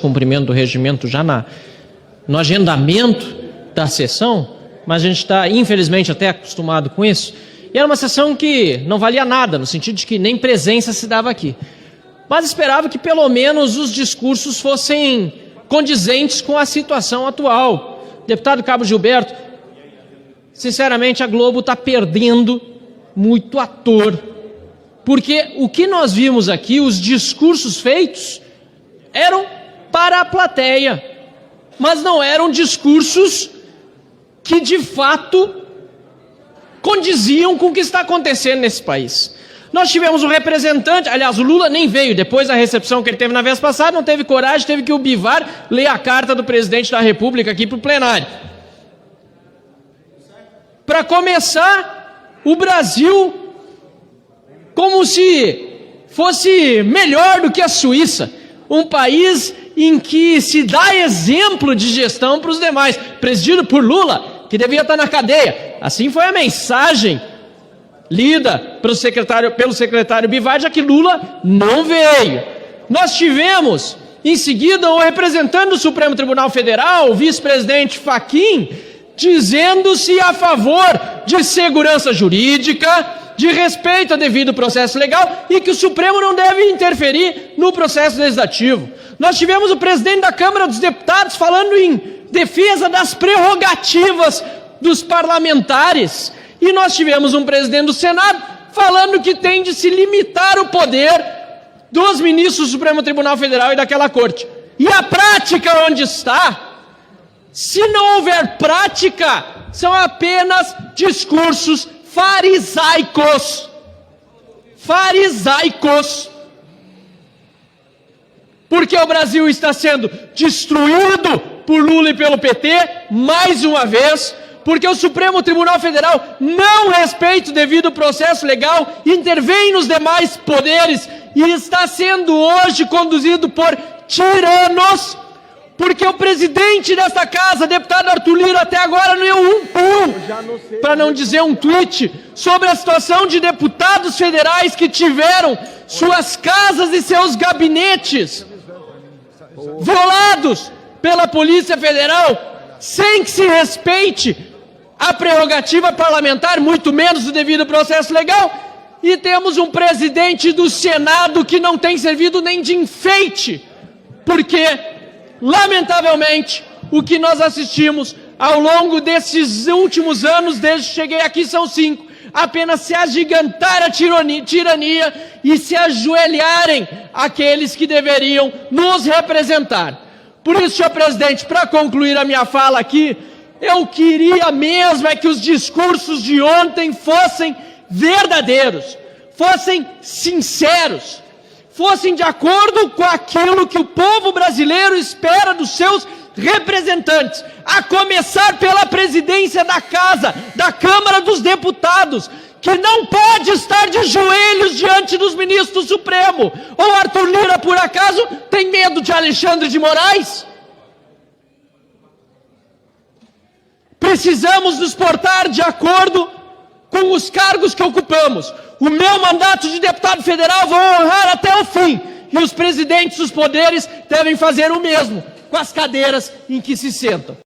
cumprimento do regimento já no agendamento da sessão, mas a gente está, infelizmente, até acostumado com isso. E era uma sessão que não valia nada, no sentido de que nem presença se dava aqui. Mas esperava que, pelo menos, os discursos fossem condizentes com a situação atual. Deputado Cabo Gilberto, sinceramente, a Globo está perdendo muito ator. Porque o que nós vimos aqui, os discursos feitos, eram para a plateia, mas não eram discursos que, de fato, condiziam com o que está acontecendo nesse país. Nós tivemos um representante, aliás, o Lula nem veio, depois da recepção que ele teve na vez passada, não teve coragem, teve que o Bivar ler a carta do presidente da República aqui para o plenário. Para começar, o Brasil, como se fosse melhor do que a Suíça, um país em que se dá exemplo de gestão para os demais, presidido por Lula, que devia estar na cadeia. Assim foi a mensagem lida pelo secretário Bivar, já que Lula não veio. Nós tivemos, em seguida, o representante do Supremo Tribunal Federal, o vice-presidente Fachin, dizendo-se a favor de segurança jurídica, de respeito ao devido processo legal e que o Supremo não deve interferir no processo legislativo. Nós tivemos o presidente da Câmara dos Deputados falando em defesa das prerrogativas dos parlamentares e nós tivemos um presidente do Senado falando que tem de se limitar o poder dos ministros do Supremo Tribunal Federal e daquela corte. E a prática onde está? Se não houver prática, são apenas discursos farisaicos. Farisaicos. Porque o Brasil está sendo destruído por Lula e pelo PT, mais uma vez, porque o Supremo Tribunal Federal não respeita o devido processo legal, intervém nos demais poderes e está sendo hoje conduzido por tiranos, porque o presidente desta casa, deputado Arthur Lira, até agora não deu um pulo, para não dizer um tweet, sobre a situação de deputados federais que tiveram suas casas e seus gabinetes violados pela Polícia Federal, sem que se respeite a prerrogativa parlamentar, muito menos o devido processo legal, e temos um presidente do Senado que não tem servido nem de enfeite, porque, lamentavelmente, o que nós assistimos ao longo desses últimos anos, desde que cheguei aqui, são 5, apenas se agigantar a tirania e se ajoelharem aqueles que deveriam nos representar. Por isso, senhor presidente, para concluir a minha fala aqui, eu queria mesmo é que os discursos de ontem fossem verdadeiros, fossem sinceros, fossem de acordo com aquilo que o povo brasileiro espera dos seus representantes, a começar pela presidência da Casa, da Câmara dos Deputados, que não pode estar de joelhos diante dos ministros do Supremo. Ou Arthur Lira, por acaso, tem medo de Alexandre de Moraes? Precisamos nos portar de acordo com os cargos que ocupamos. O meu mandato de deputado federal vou honrar até o fim. E os presidentes dos poderes devem fazer o mesmo com as cadeiras em que se sentam.